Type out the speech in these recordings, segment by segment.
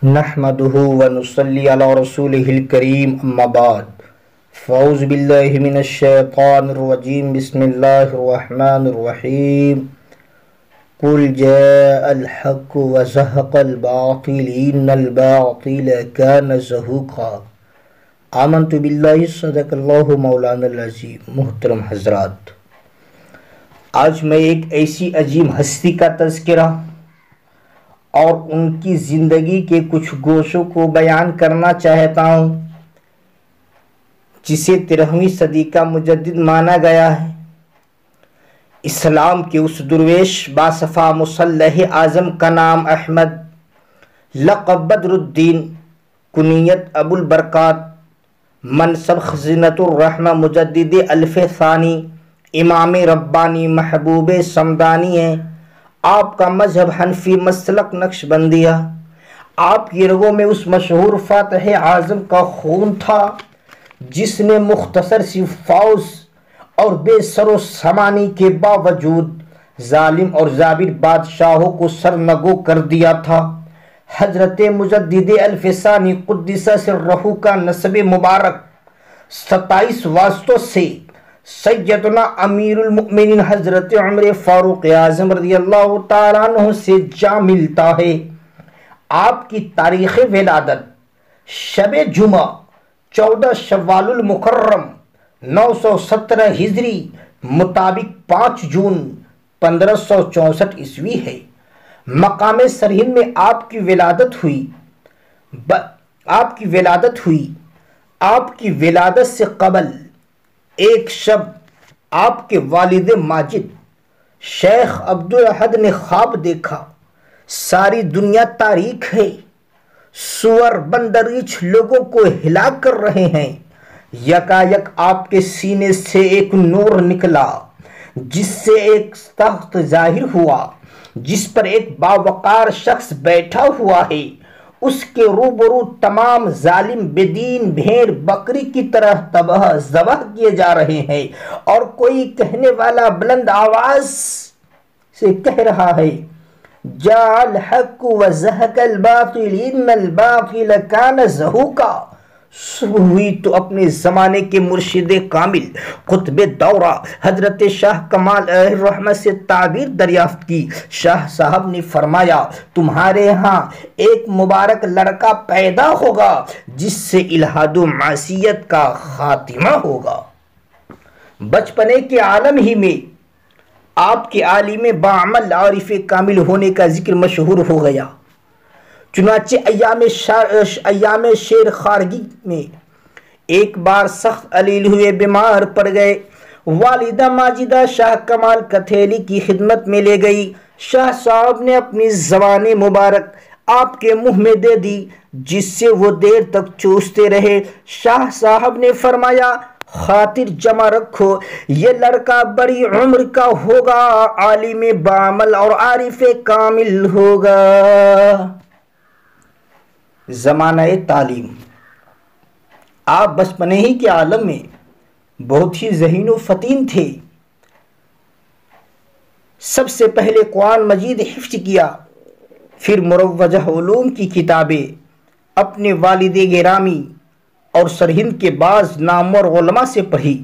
نحمده ونصلي على رسوله الكريم اما بعد فاعوذ بالله من الشيطان الرجيم بسم الله الرحمن الرحيم قل جاء الحق وزهق الباطل ان الباطل كان زهوقا آمنت بالله صدق اللہ مولانا العظیم۔ محترم حضرات، آج میں ایک ایسی عظیم ہستی کا تذکرہ اور ان کی زندگی کے کچھ گوشوں کو بیان کرنا چاہتا ہوں جسے 13ویں صدی کا مجدد مانا گیا ہے۔ اسلام کے اس درویش باصفا مصلح اعظم کا نام احمد، لقب بدر الدین، کنیت ابو البرکات، منصب خزینۃ الرحمہ، مجدد الف ثانی، امام ربانی، محبوب سمدانی ہیں۔ آپ کا مذہب حنفی، مسلک نقش بندیہ۔ آپ کی رگوں میں اس مشہور فاتح اعظم کا خون تھا جس نے مختصر سی فوج اور بے سر و سامانی کے باوجود ظالم اور جابر بادشاہوں کو سرنگو کر دیا تھا۔ حضرت مجدد الف ثانی قدس سرہ کا نسب مبارک 27 واسطوں سے سیدنا امیر المؤمنین حضرت عمر فاروق اعظم رضی اللہ تعالیٰ عنہ سے جا ملتا ہے۔ آپ کی تاریخ ولادت شب جمعہ 14 شوال المکرم 917 ہجری مطابق 5 جون 1564 عیسوی ہے۔ مقام سرہند میں آپ کی ولادت ہوئی۔ آپ کی ولادت سے قبل ایک شب آپ کے والد ماجد شیخ عبدالاحد نے خواب دیکھا۔ ساری دنیا تاریک ہے، سور بندریچ لوگوں کو ہلاک کر رہے ہیں۔ یکایک آپ کے سینے سے ایک نور نکلا جس سے ایک تخت ظاہر ہوا جس پر ایک باوقار شخص بیٹھا ہوا ہے۔ اس کے روبرو تمام ظالم بدین بھیڑ بکری کی طرح ذبح کیے جا رہے ہیں، اور کوئی کہنے والا بلند آواز سے کہہ رہا ہے، جاء الحق وزهق الباطل ان الباطل كان زهوقا۔ صبح ہوئی تو اپنے زمانے کے مرشد کامل قطب دورہ حضرت شاہ کمال الرحمہ سے تعبیر دریافت کی۔ شاہ صاحب نے فرمایا، تمہارے ہاں ایک مبارک لڑکا پیدا ہوگا جس سے الحاد و معصیت کا خاتمہ ہوگا۔ بچپنے کے عالم ہی میں آپ کے عالم باعمل عارف کامل ہونے کا ذکر مشہور ہو گیا۔ چنانچہ ایام شیر خارگی میں ایک بار سخت علیل ہوئے، بیمار پڑ گئے۔ والدہ ماجدہ شاہ کمال کتھیلی کی خدمت میں لے گئی۔ شاہ صاحب نے اپنی زبان مبارک آپ کے منہ میں دے دی جس سے وہ دیر تک چوستے رہے۔ شاہ صاحب نے فرمایا، خاطر جمع رکھو، یہ لڑکا بڑی عمر کا ہوگا، عالم باعمل اور عارف کامل ہوگا۔ زمانہ تعلیم۔ آپ بچپنے ہی کے عالم میں بہت ہی ذہین و فطین تھے۔ سب سے پہلے قرآن مجید حفظ کیا، پھر مروجہ علوم کی کتابیں اپنے والد گرامی اور سرہند کے بعض نامور علماء سے پڑھی۔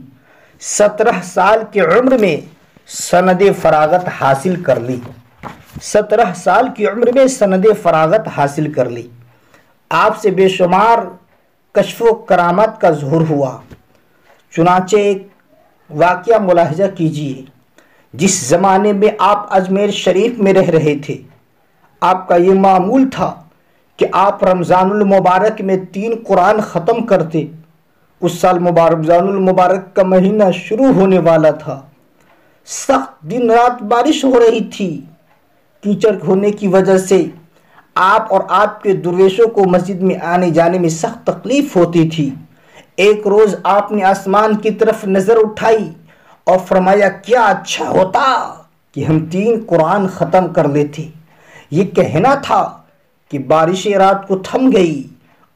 17 سال کی عمر میں سند فراغت حاصل کر لی۔ آپ سے بے شمار کشف و کرامات کا ظہور ہوا۔ چنانچہ ایک واقعہ ملاحظہ کیجیے۔ جس زمانے میں آپ اجمیر شریف میں رہ رہے تھے، آپ کا یہ معمول تھا کہ آپ رمضان المبارک میں 3 قرآن ختم کرتے۔ اس سال رمضان المبارک کا مہینہ شروع ہونے والا تھا۔ سخت دن رات بارش ہو رہی تھی۔ کیچڑ ہونے کی وجہ سے آپ اور آپ کے درویشوں کو مسجد میں آنے جانے میں سخت تکلیف ہوتی تھی۔ ایک روز آپ نے آسمان کی طرف نظر اٹھائی اور فرمایا، کیا اچھا ہوتا کہ ہم 3 قرآن ختم کر لیتے۔ یہ کہنا تھا کہ بارش رات کو تھم گئی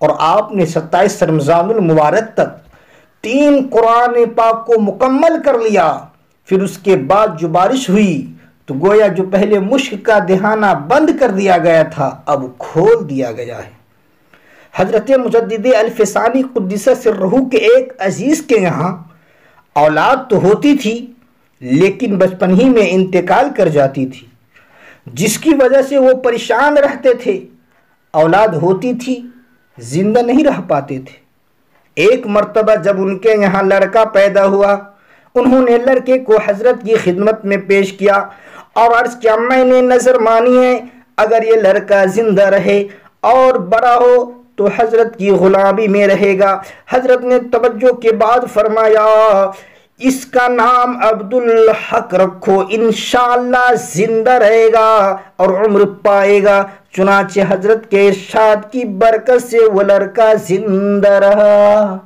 اور آپ نے 27 رمضان المبارک تک 3 قرآن پاک کو مکمل کر لیا۔ پھر اس کے بعد جو بارش ہوئی تو گویا جو پہلے مشک کا دہانہ بند کر دیا گیا تھا اب کھول دیا گیا ہے۔ حضرت مجدد الفسانی قدس سرہ کے ایک عزیز کے یہاں اولاد تو ہوتی تھی لیکن بچپن ہی میں انتقال کر جاتی تھی، جس کی وجہ سے وہ پریشان رہتے تھے۔ اولاد ہوتی تھی، زندہ نہیں رہ پاتے تھے۔ ایک مرتبہ جب ان کے یہاں لڑکا پیدا ہوا، انہوں نے لڑکے کو حضرت کی خدمت میں پیش کیا اور عرض کیا، میں نے نظر مانی ہے اگر یہ لڑکا زندہ رہے اور بڑا ہو تو حضرت کی غلامی میں رہے گا۔ حضرت نے توجہ کے بعد فرمایا، اس کا نام عبدالحق رکھو، انشاءاللہ زندہ رہے گا اور عمر پائے گا۔ چنانچہ حضرت کے ارشاد کی برکت سے وہ لڑکا زندہ رہا۔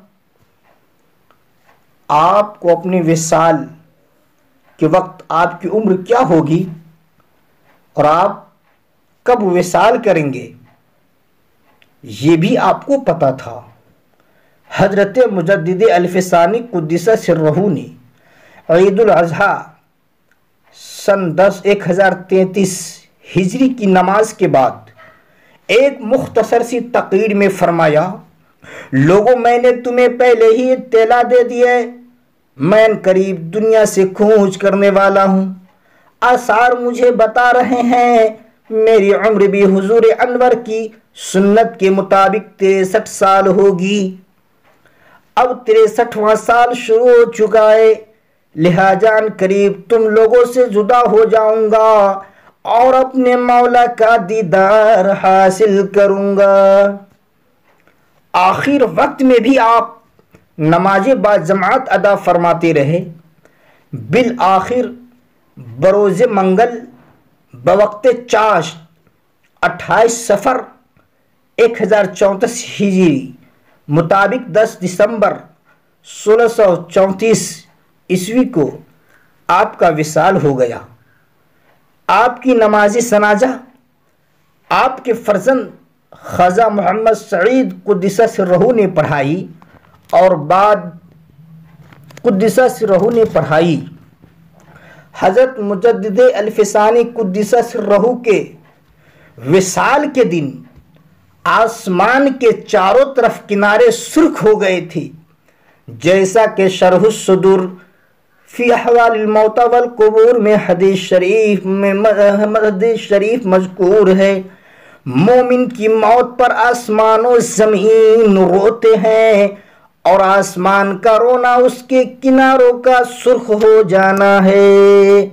آپ کو اپنے وصال کے وقت آپ کی عمر کیا ہوگی اور آپ کب وصال کریں گے، یہ بھی آپ کو پتا تھا۔ حضرت مجدد الفسانی قدس سرہ نے عید الاضحیٰ سن 1033 ہجری کی نماز کے بعد ایک مختصر سی تقریر میں فرمایا، لوگوں میں نے تمہیں پہلے ہی اطلاع دے دی ہے، میں قریب دنیا سے کوچ کرنے والا ہوں۔ آثار مجھے بتا رہے ہیں میری عمر بھی حضور انور کی سنت کے مطابق 63 سال ہوگی۔ اب 63واں سال شروع ہو چکا ہے، لہٰذا قریب تم لوگوں سے جدا ہو جاؤں گا اور اپنے مولا کا دیدار حاصل کروں گا۔ آخر وقت میں بھی آپ نماز باجماعت ادا فرماتے رہے۔ بالآخر بروز منگل بوقت چاشت 28 صفر 1034 ہجری مطابق 10 دسمبر 1634 عیسوی کو آپ کا وصال ہو گیا۔ آپ کی نماز جنازہ آپ کے فرزند خواجہ محمد سعید قدس سرہ نے پڑھائی اور بعد قدس سرہ نے پڑھائی۔ حضرت مجدد الفسانی قدس سرہ کے وصال کے دن آسمان کے چاروں طرف کنارے سرخ ہو گئے تھے، جیسا کہ شرح الصدور فی احوال الموتى والقبور میں حدیث شریف مذکور ہے۔ مومن کی موت پر آسمان و زمین روتے ہیں اور آسمان کا رونا اس کے کناروں کا سرخ ہو جانا ہے۔